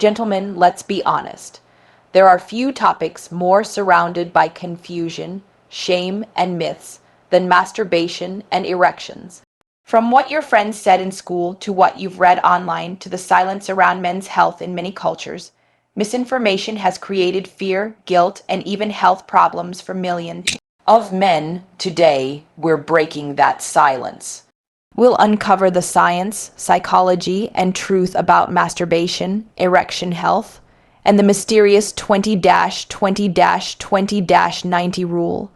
Gentlemen, let's be honest. There are few topics more surrounded by confusion, shame, and myths than masturbation and erections. From what your friends said in school to what you've read online to the silence around men's health in many cultures, misinformation has created fear, guilt, and even health problems for millions of men. Today, we're breaking that silence. We'll uncover the science, psychology, and truth about masturbation, erection health, and the mysterious 20-20-20-90 rule,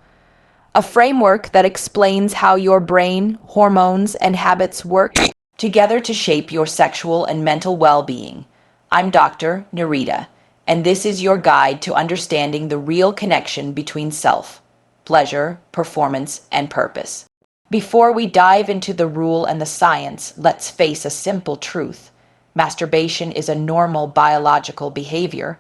a framework that explains how your brain, hormones, and habits work together to shape your sexual and mental well-being. I'm Dr. Nerita, and this is your guide to understanding the real connection between self, pleasure, performance, and purpose. Before we dive into the rule and the science, let's face a simple truth. Masturbation is a normal biological behavior.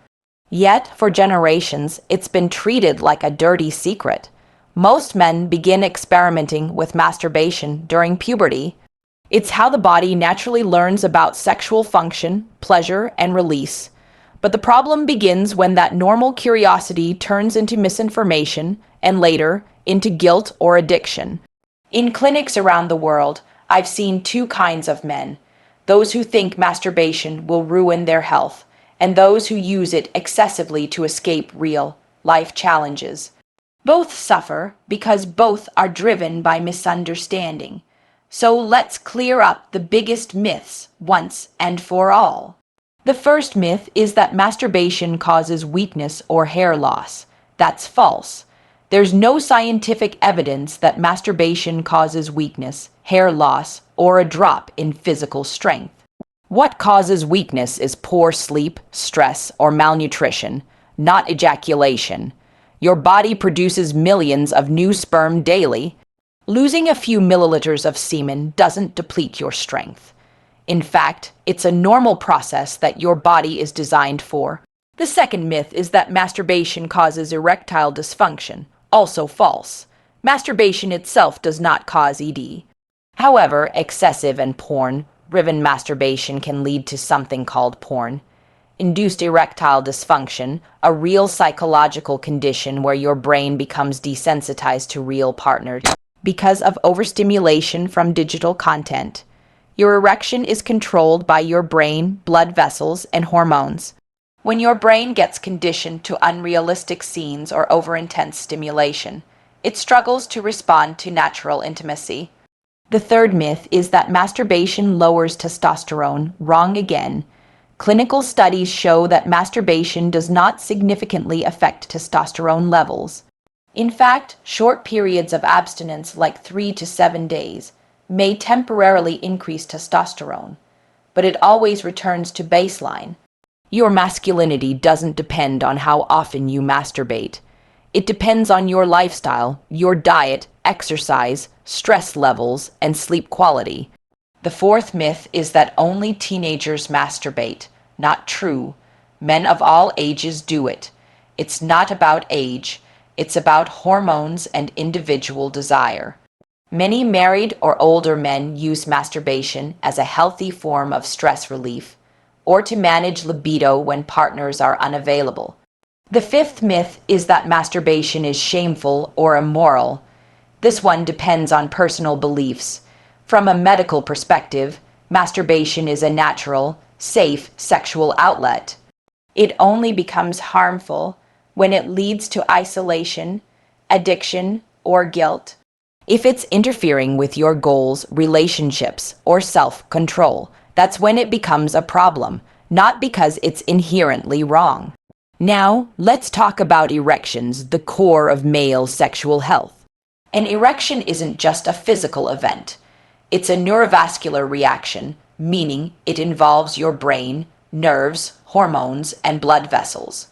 Yet, for generations, it's been treated like a dirty secret. Most men begin experimenting with masturbation during puberty. It's how the body naturally learns about sexual function, pleasure, and release. But the problem begins when that normal curiosity turns into misinformation and later into guilt or addiction. In clinics around the world, I've seen two kinds of men: those who think masturbation will ruin their health, and those who use it excessively to escape real life challenges. Both suffer because both are driven by misunderstanding. So let's clear up the biggest myths once and for all. The first myth is that masturbation causes weakness or hair loss. That's false. There's no scientific evidence that masturbation causes weakness, hair loss, or a drop in physical strength. What causes weakness is poor sleep, stress, or malnutrition, not ejaculation. Your body produces millions of new sperm daily. Losing a few milliliters of semen doesn't deplete your strength. In fact, it's a normal process that your body is designed for. The second myth is that masturbation causes erectile dysfunction. Also false. Masturbation itself does not cause ED. However, excessive and porn-driven masturbation can lead to something called porn-induced erectile dysfunction, a real psychological condition where your brain becomes desensitized to real partners because of overstimulation from digital content. Your erection is controlled by your brain, blood vessels, and hormones. When your brain gets conditioned to unrealistic scenes or over-intense stimulation, it struggles to respond to natural intimacy. The third myth is that masturbation lowers testosterone. Wrong again. Clinical studies show that masturbation does not significantly affect testosterone levels. In fact, short periods of abstinence, like 3 to 7 days, may temporarily increase testosterone, but it always returns to baseline. Your masculinity doesn't depend on how often you masturbate. It depends on your lifestyle, your diet, exercise, stress levels, and sleep quality. The fourth myth is that only teenagers masturbate. Not true. Men of all ages do it. It's not about age. It's about hormones and individual desire. Many married or older men use masturbation as a healthy form of stress relief, or to manage libido when partners are unavailable. The fifth myth is that masturbation is shameful or immoral. This one depends on personal beliefs. From a medical perspective, masturbation is a natural, safe sexual outlet. It only becomes harmful when it leads to isolation, addiction, or guilt. If it's interfering with your goals, relationships, or self-control, that's when it becomes a problem, not because it's inherently wrong. Now, let's talk about erections, the core of male sexual health. An erection isn't just a physical event. It's a neurovascular reaction, meaning it involves your brain, nerves, hormones, and blood vessels.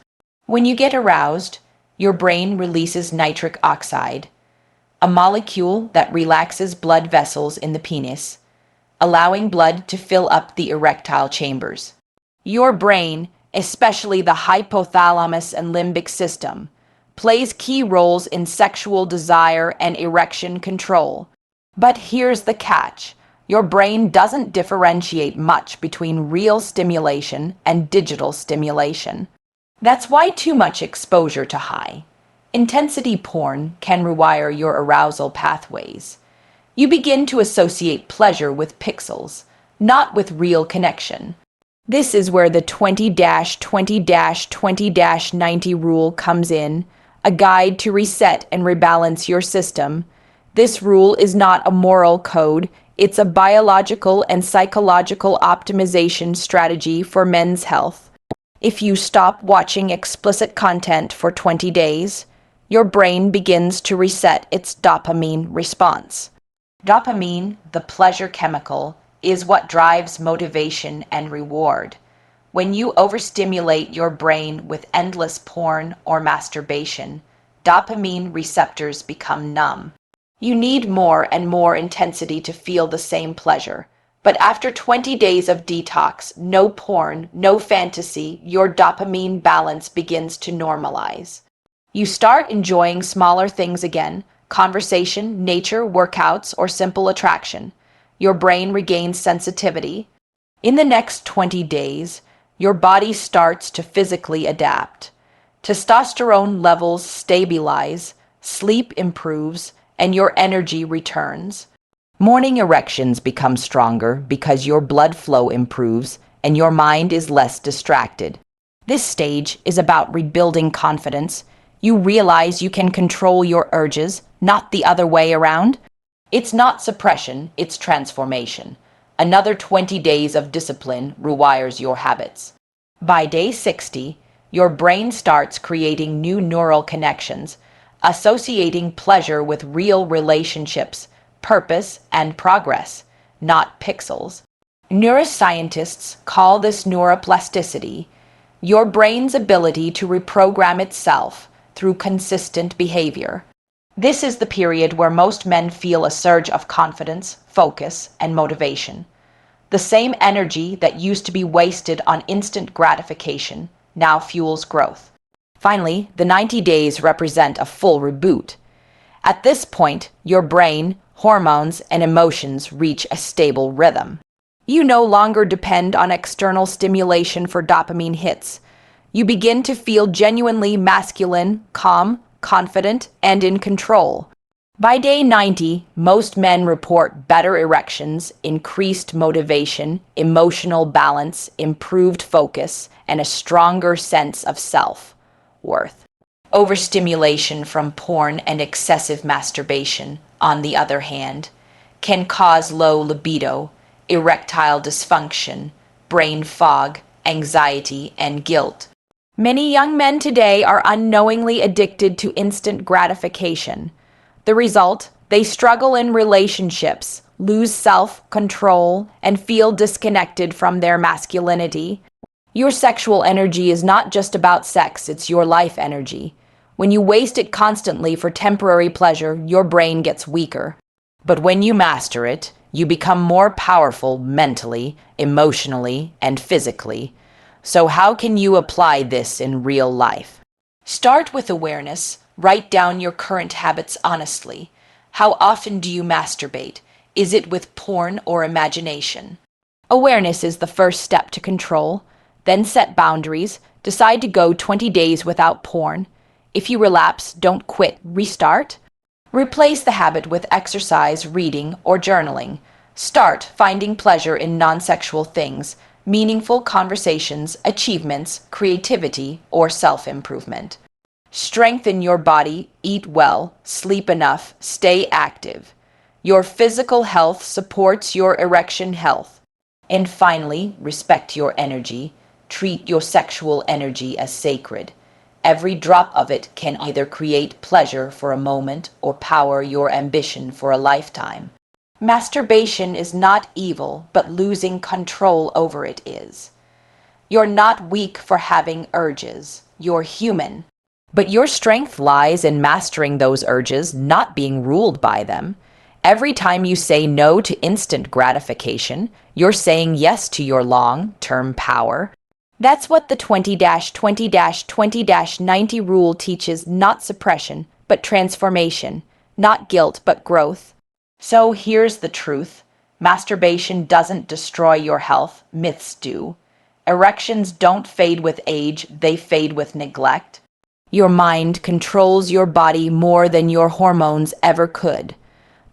When you get aroused, your brain releases nitric oxide, a molecule that relaxes blood vessels in the penis, allowing blood to fill up the erectile chambers. Your brain, especially the hypothalamus and limbic system, plays key roles in sexual desire and erection control. But here's the catch. Your brain doesn't differentiate much between real stimulation and digital stimulation. That's why too much exposure to high intensity porn can rewire your arousal pathways. You begin to associate pleasure with pixels, not with real connection. This is where the 20-20-20-90 rule comes in, a guide to reset and rebalance your system. This rule is not a moral code, it's a biological and psychological optimization strategy for men's health. If you stop watching explicit content for 20 days, your brain begins to reset its dopamine response. Dopamine, the pleasure chemical, is what drives motivation and reward. When you overstimulate your brain with endless porn or masturbation, dopamine receptors become numb. You need more and more intensity to feel the same pleasure. But after 20 days of detox, no porn, no fantasy, your dopamine balance begins to normalize. You start enjoying smaller things again: conversation, nature, workouts, or simple attraction. Your brain regains sensitivity. In the next 20 days, your body starts to physically adapt. Testosterone levels stabilize, sleep improves, and your energy returns. Morning erections become stronger because your blood flow improves and your mind is less distracted. This stage is about rebuilding confidence. You realize you can control your urges, not the other way around. It's not suppression, it's transformation. Another 20 days of discipline rewires your habits. By day 60, your brain starts creating new neural connections, associating pleasure with real relationships, purpose, and progress, not pixels. Neuroscientists call this neuroplasticity, your brain's ability to reprogram itself through consistent behavior. This is the period where most men feel a surge of confidence, focus, and motivation. The same energy that used to be wasted on instant gratification now fuels growth. Finally, the 90 days represent a full reboot. At this point, your brain, hormones, and emotions reach a stable rhythm. You no longer depend on external stimulation for dopamine hits. You begin to feel genuinely masculine, calm, confident, and in control. By day 90, most men report better erections, increased motivation, emotional balance, improved focus, and a stronger sense of self-worth. Overstimulation from porn and excessive masturbation, on the other hand, can cause low libido, erectile dysfunction, brain fog, anxiety, and guilt. Many young men today are unknowingly addicted to instant gratification. The result, they struggle in relationships, lose self-control, and feel disconnected from their masculinity. Your sexual energy is not just about sex, it's your life energy. When you waste it constantly for temporary pleasure, your brain gets weaker. But when you master it, you become more powerful mentally, emotionally, and physically. So how can you apply this in real life? Start with awareness. Write down your current habits honestly. How often do you masturbate? Is it with porn or imagination? Awareness is the first step to control. Then set boundaries. Decide to go 20 days without porn. If you relapse, don't quit. Restart. Replace the habit with exercise, reading, or journaling. Start finding pleasure in non-sexual things, meaningful conversations, achievements, creativity, or self-improvement. Strengthen your body, eat well, sleep enough, stay active. Your physical health supports your erection health. And finally, respect your energy. Treat your sexual energy as sacred. Every drop of it can either create pleasure for a moment or power your ambition for a lifetime. Masturbation is not evil, but losing control over it is. You're not weak for having urges. You're human. But your strength lies in mastering those urges, not being ruled by them. Every time you say no to instant gratification, you're saying yes to your long-term power. That's what the 20-20-20-90 rule teaches: not suppression, but transformation, not guilt, but growth. So here's the truth. Masturbation doesn't destroy your health, myths do. Erections don't fade with age, they fade with neglect. Your mind controls your body more than your hormones ever could.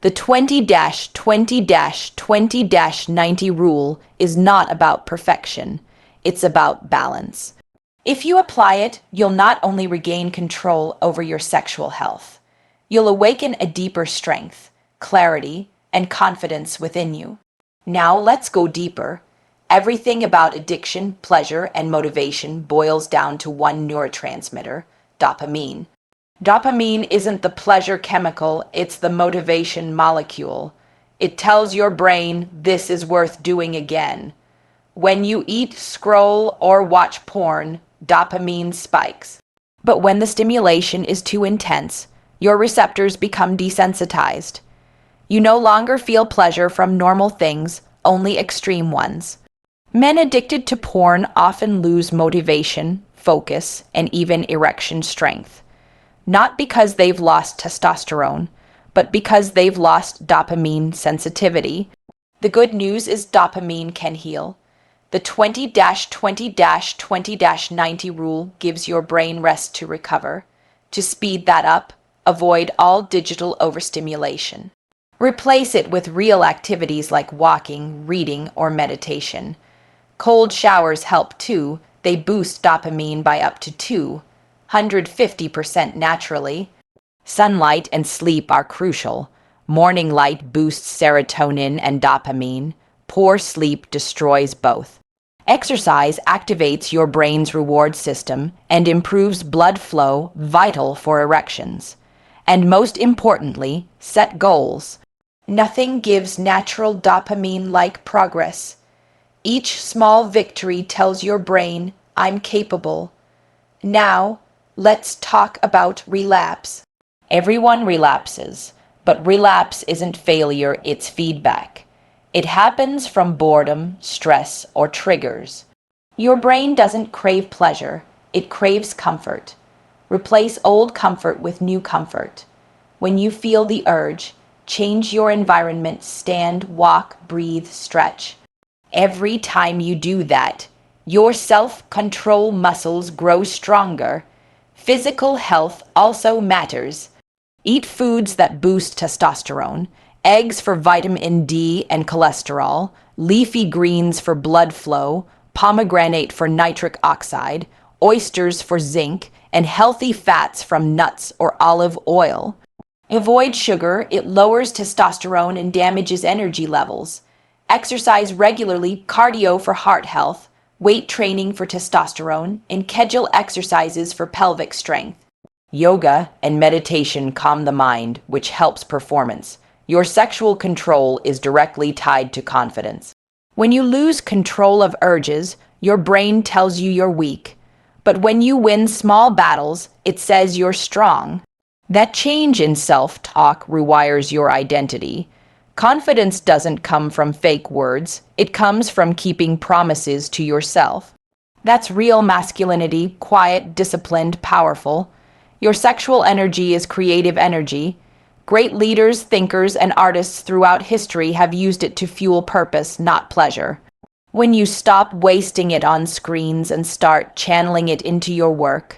The 20-20-20-90 rule is not about perfection. It's about balance. If you apply it, you'll not only regain control over your sexual health, you'll awaken a deeper strength, clarity, and confidence within you. Now let's go deeper. Everything about addiction, pleasure, and motivation boils down to one neurotransmitter, dopamine. Dopamine isn't the pleasure chemical, it's the motivation molecule. It tells your brain this is worth doing again. When you eat, scroll, or watch porn, dopamine spikes. But when the stimulation is too intense, your receptors become desensitized. You no longer feel pleasure from normal things, only extreme ones. Men addicted to porn often lose motivation, focus, and even erection strength. Not because they've lost testosterone, but because they've lost dopamine sensitivity. The good news is dopamine can heal. The 20-20-20-90 rule gives your brain rest to recover. To speed that up, avoid all digital overstimulation. Replace it with real activities like walking, reading, or meditation. Cold showers help too. They boost dopamine by up to 250% naturally. Sunlight and sleep are crucial. Morning light boosts serotonin and dopamine. Poor sleep destroys both. Exercise activates your brain's reward system and improves blood flow, vital for erections. And most importantly, set goals. Nothing gives natural dopamine like progress. Each small victory tells your brain, I'm capable. Now, let's talk about relapse. Everyone relapses, but relapse isn't failure, it's feedback. It happens from boredom, stress, or triggers. Your brain doesn't crave pleasure, it craves comfort. Replace old comfort with new comfort. When you feel the urge, change your environment, stand, walk, breathe, stretch. Every time you do that, your self-control muscles grow stronger. Physical health also matters. Eat foods that boost testosterone, eggs for vitamin D and cholesterol, leafy greens for blood flow, pomegranate for nitric oxide, oysters for zinc, and healthy fats from nuts or olive oil. Avoid sugar, it lowers testosterone and damages energy levels. Exercise regularly, cardio for heart health, weight training for testosterone, and Kegel exercises for pelvic strength. Yoga and meditation calm the mind, which helps performance. Your sexual control is directly tied to confidence. When you lose control of urges, your brain tells you you're weak. But when you win small battles, it says you're strong. That change in self-talk rewires your identity. Confidence doesn't come from fake words, it comes from keeping promises to yourself. That's real masculinity, quiet, disciplined, powerful. Your sexual energy is creative energy. Great leaders, thinkers, and artists throughout history have used it to fuel purpose, not pleasure. When you stop wasting it on screens and start channeling it into your work,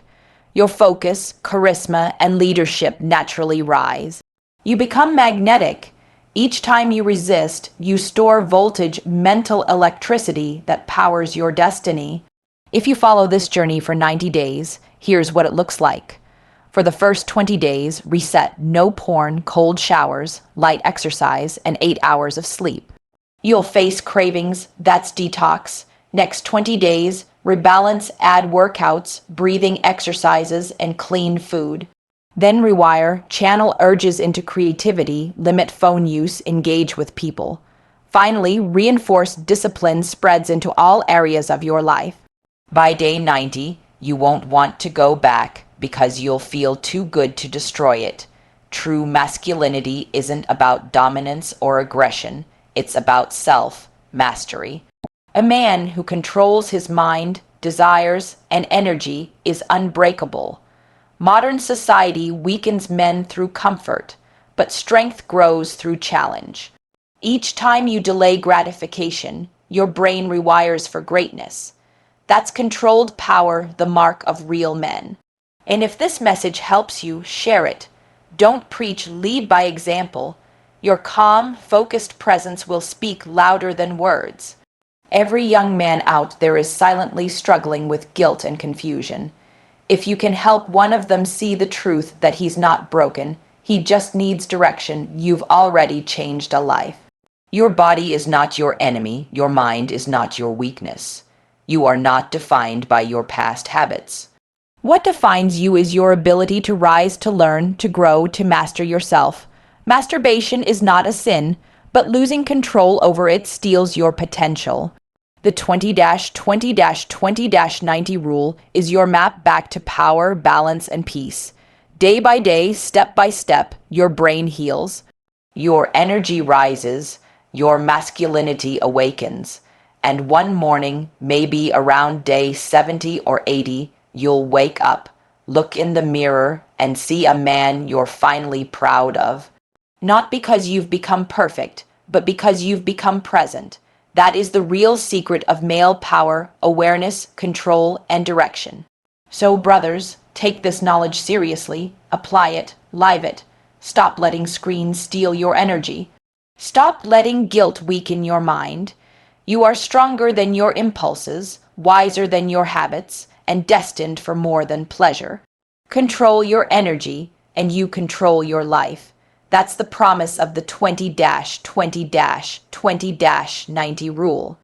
your focus, charisma, and leadership naturally rise. You become magnetic. Each time you resist, you store voltage, mental electricity that powers your destiny. If you follow this journey for 90 days, here's what it looks like. For the first 20 days, reset: no porn, cold showers, light exercise, and 8 hours of sleep. You'll face cravings, that's detox. Next 20 days, rebalance, add workouts, breathing exercises, and clean food. Then rewire, channel urges into creativity, limit phone use, engage with people. Finally, reinforce discipline spreads into all areas of your life. By day 90, you won't want to go back because you'll feel too good to destroy it. True masculinity isn't about dominance or aggression, it's about self-mastery. A man who controls his mind, desires, and energy is unbreakable. Modern society weakens men through comfort, but strength grows through challenge. Each time you delay gratification, your brain rewires for greatness. That's controlled power, the mark of real men. And if this message helps you, share it. Don't preach, lead by example. Your calm, focused presence will speak louder than words. Every young man out there is silently struggling with guilt and confusion. If you can help one of them see the truth that he's not broken, he just needs direction, you've already changed a life. Your body is not your enemy, your mind is not your weakness. You are not defined by your past habits. What defines you is your ability to rise, to learn, to grow, to master yourself. Masturbation is not a sin, but losing control over it steals your potential. The 20-20-20-90 rule is your map back to power, balance, and peace. Day by day, step by step, your brain heals, your energy rises, your masculinity awakens, and one morning, maybe around day 70 or 80, you'll wake up, look in the mirror, and see a man you're finally proud of. Not because you've become perfect, but because you've become present. That is the real secret of male power, awareness, control, and direction. So, brothers, take this knowledge seriously, apply it, live it. Stop letting screens steal your energy. Stop letting guilt weaken your mind. You are stronger than your impulses, wiser than your habits, and destined for more than pleasure. Control your energy, and you control your life. That's the promise of the 20-20-20-90 rule.